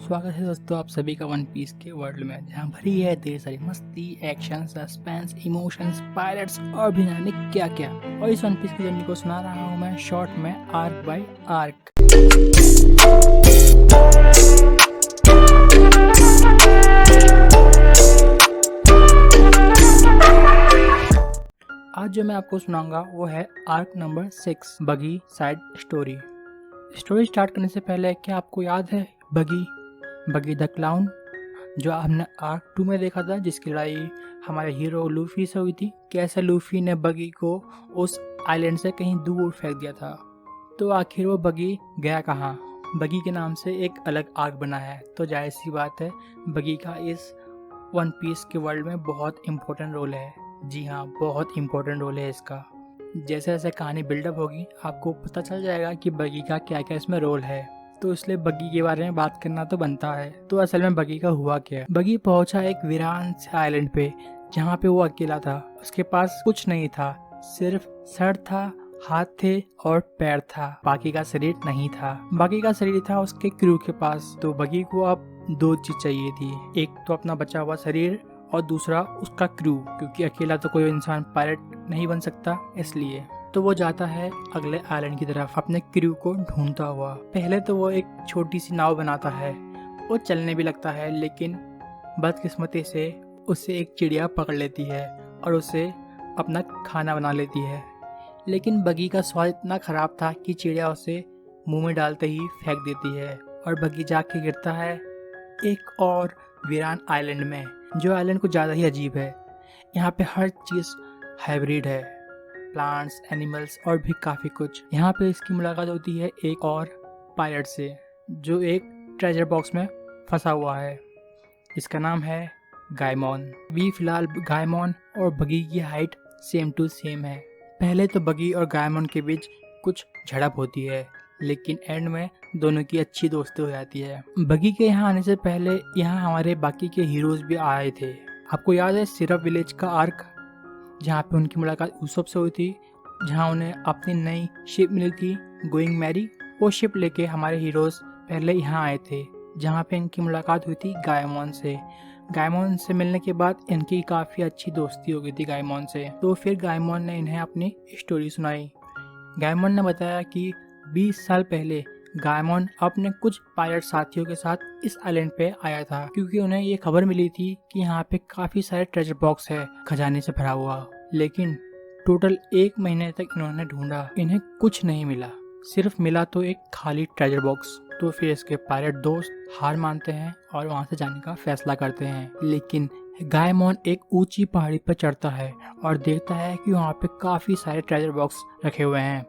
स्वागत है दोस्तों आप सभी का वन पीस के वर्ल्ड में, जहाँ भरी है ढेर सारी मस्ती, एक्शन, सस्पेंस, इमोशंस, पायरेट्स और भी जाने क्या क्या। और इस वन पीस की जर्नी को सुना रहा हूँ मैं शॉर्ट में, आर्क बाय आर्क। आज जो मैं आपको सुनाऊंगा वो है आर्क नंबर 6, बगी साइड स्टोरी। स्टोरी स्टार्ट करने से पहले क्या आपको याद है बगी द क्लाउन, जो हमने आर्क 2 में देखा था, जिसकी लड़ाई हमारे हीरो लूफी से हुई थी। कैसे लूफी ने बगी को उस आइलैंड से कहीं दूर फेंक दिया था। तो आखिर वो बगी गया कहाँ? बगी के नाम से एक अलग आर्क बना है, तो जाहिर सी बात है बगी का इस वन पीस के वर्ल्ड में बहुत इम्पोर्टेंट रोल है। जी हाँ, बहुत इम्पोर्टेंट रोल है इसका। जैसे जैसे कहानी बिल्डअप होगी आपको पता चल जाएगा कि बगी का क्या क्या इसमें रोल है, तो इसलिए बगी के बारे में बात करना तो बनता है। तो असल में बगी का हुआ क्या? बगी पहुंचा एक वीरान से आइलैंड पे, जहाँ पे वो अकेला था। उसके पास कुछ नहीं था, सिर्फ सर था, हाथ थे और पैर था। बाकी का शरीर नहीं था। बाकी का शरीर था उसके क्रू के पास। तो बगी को अब दो चीज चाहिए थी, एक तो अपना बचा हुआ शरीर और दूसरा उसका क्रू, क्योंकि अकेला तो कोई इंसान पायलट नहीं बन सकता। इसलिए तो वो जाता है अगले आइलैंड की तरफ अपने क्रू को ढूंढता हुआ। पहले तो वो एक छोटी सी नाव बनाता है, वो चलने भी लगता है, लेकिन बदकिस्मती से उसे एक चिड़िया पकड़ लेती है और उसे अपना खाना बना लेती है। लेकिन बगी का स्वाद इतना खराब था कि चिड़िया उसे मुंह में डालते ही फेंक देती है और बगी जाके गिरता है एक और वीरान आइलैंड में, जो आइलैंड कुछ ज़्यादा ही अजीब है। यहाँ पे हर चीज़ हाइब्रिड है, प्लांट्स, एनिमल्स और भी काफ़ी कुछ। यहाँ पे इसकी मुलाकात होती है एक और पायलट से, जो एक ट्रेजर बॉक्स में फंसा हुआ है। इसका नाम है गायमॉन। भी फिलहाल गायमॉन और बगी की हाइट सेम टू सेम है। पहले तो बगी और गायमॉन के बीच कुछ झड़प होती है, लेकिन एंड में दोनों की अच्छी दोस्ती हो जाती है। बगी के यहाँ आने से पहले यहाँ हमारे बाकी के हीरोज भी आए थे। आपको याद है सिरप विलेज का आर्क, जहाँ पे उनकी मुलाकात उसब से हुई थी, जहाँ उन्हें अपनी नई शिप मिली थी गोइंग मैरी। वो शिप लेके हमारे हीरोज पहले यहाँ आए थे, जहाँ पे इनकी मुलाकात हुई थी गायमॉन से। गायमॉन से मिलने के बाद इनकी काफ़ी अच्छी दोस्ती हो गई थी गायमॉन से। तो फिर गायमॉन ने इन्हें अपनी स्टोरी सुनाई। गायमॉन ने बताया कि 20 साल पहले गायमॉन अपने कुछ पायलट साथियों के साथ इस आइलैंड पे आया था, क्योंकि उन्हें ये खबर मिली थी कि यहाँ पे काफी सारे ट्रेजर बॉक्स है खजाने से भरा हुआ। लेकिन टोटल 1 महीने तक इन्होंने ढूंढा, इन्हें कुछ नहीं मिला, सिर्फ मिला तो एक खाली ट्रेजर बॉक्स। तो फिर इसके पायलट दोस्त हार मानते हैं और वहाँ से जाने का फैसला करते हैं। लेकिन गायमॉन एक ऊंची पहाड़ी पर चढ़ता है और देखता है कि वहाँ पे काफी सारे ट्रेजर बॉक्स रखे हुए हैं।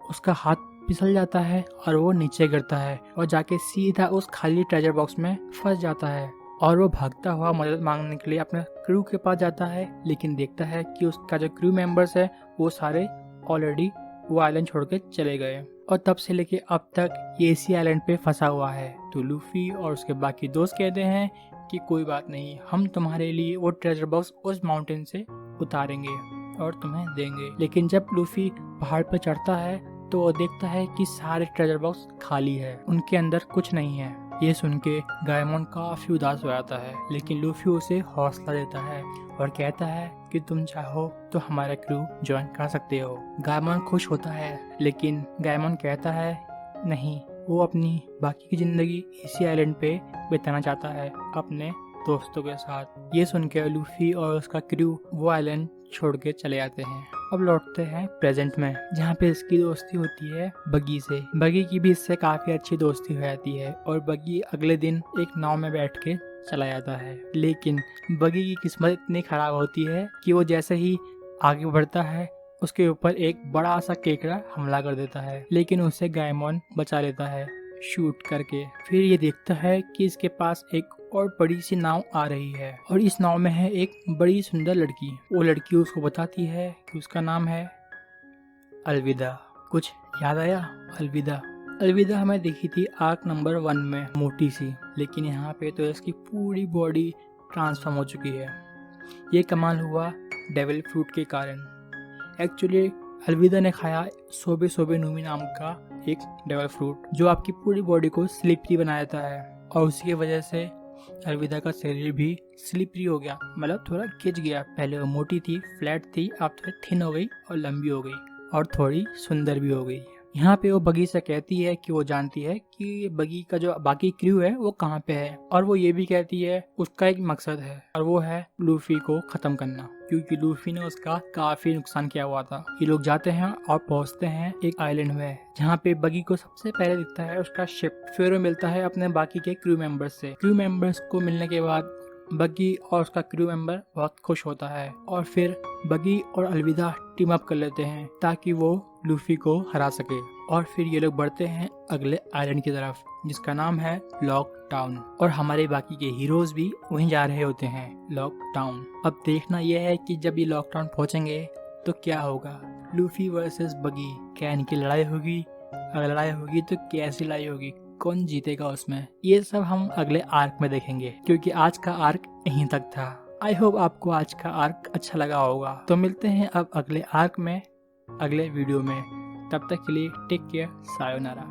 उसका हाथ फिसल जाता है और वो नीचे गिरता है और जाके सीधा उस खाली ट्रेजर बॉक्स में फंस जाता है। और वो भागता हुआ मदद मांगने के लिए अपने क्रू के पास जाता है, लेकिन देखता है कि उसका जो क्रू मेंबर्स है वो सारे ऑलरेडी वो आइलैंड छोड़ के चले गए और तब से लेके अब तक ये इसी आइलैंड पे फंसा हुआ है। तो लूफी और उसके बाकी दोस्त कहते हैं कि कोई बात नहीं, हम तुम्हारे लिए वो ट्रेजर बॉक्स उस माउंटेन से उतारेंगे और तुम्हें देंगे। लेकिन जब लूफी पहाड़ पर चढ़ता है तो वो देखता है कि सारे ट्रेजर बॉक्स खाली है, उनके अंदर कुछ नहीं है। ये सुन के गायमॉन काफी उदास हो जाता है, लेकिन लूफी उसे हौसला देता है और कहता है कि तुम चाहो तो हमारा क्रू ज्वाइन कर सकते हो। गायमॉन खुश होता है, लेकिन गायमॉन कहता है नहीं, वो अपनी बाकी की जिंदगी इसी आइलैंड पे बिताना चाहता है अपने दोस्तों के साथ। ये सुन के लूफी और उसका क्रू वो आइलैंड छोड़ के चले जाते हैं। अब लौटते हैं प्रेजेंट में, जहाँ पे इसकी दोस्ती होती है बगी से। बगी की भी इससे काफी अच्छी दोस्ती हो जाती है और बगी अगले दिन एक नाव में बैठ के चला जाता है। लेकिन बगी की किस्मत इतनी खराब होती है कि वो जैसे ही आगे बढ़ता है उसके ऊपर एक बड़ा सा केकड़ा हमला कर देता है, लेकिन उसे गायमॉन बचा लेता है शूट करके। फिर ये देखता है कि इसके पास एक और बड़ी सी नाव आ रही है और इस नाव में है एक बड़ी सुंदर लड़की। वो लड़की उसको बताती है कि उसका नाम है अलविदा। कुछ याद आया? अलविदा हमें देखी थी आर्क नंबर 1 में, मोटी सी, लेकिन यहाँ पे तो इसकी पूरी बॉडी ट्रांसफॉर्म हो चुकी है। ये कमाल हुआ डेविल फ्रूट के कारण। एक्चुअली अलविदा ने खाया सोबे सोबे नूमी नाम का एक डेविल फ्रूट जो आपकी पूरी बॉडी को स्लिपरी बना देता है, और उसी की वजह से अलविदा का शरीर भी स्लिपरी हो गया, मतलब थोड़ा खिंच गया। पहले वो मोटी थी, फ्लैट थी, अब थोड़ी थिन हो गई और लंबी हो गई और थोड़ी सुंदर भी हो गई। यहाँ पे वो बगी से कहती है कि वो जानती है कि बगी का जो बाकी क्रू है वो कहाँ पे है, और वो ये भी कहती है उसका एक मकसद है, और वो है लूफी को खत्म करना, क्योंकि लूफी ने उसका काफी नुकसान किया हुआ था। ये लोग जाते हैं और पहुंचते हैं एक आइलैंड में, जहाँ पे बगी को सबसे पहले दिखता है उसका शिप। फिर वो मिलता है अपने बाकी के क्रू मेंबर्स से। क्रू मेंबर्स को मिलने के बाद बगी और उसका क्रू मेंबर बहुत खुश होता है, और फिर बगी और अलविदा टीम अप कर लेते हैं ताकि वो लूफी को हरा सके। और फिर ये लोग बढ़ते हैं अगले आइलैंड की तरफ, जिसका नाम है लॉक टाउन, और हमारे बाकी के हीरोज भी वहीं जा रहे होते हैं, लॉक टाउन। अब देखना यह है कि जब ये लॉक टाउन पहुंचेंगे तो क्या होगा, लूफी वर्सेस बगी, क्या इनकी लड़ाई होगी? अगर लड़ाई होगी तो कैसी लड़ाई होगी, कौन जीतेगा उसमें, ये सब हम अगले आर्क में देखेंगे, क्योंकि आज का आर्क यहीं तक था। आई होप आपको आज का आर्क अच्छा लगा होगा। तो मिलते हैं अब अगले आर्क में, अगले वीडियो में। तब तक के लिए टेक केयर, सायोनारा।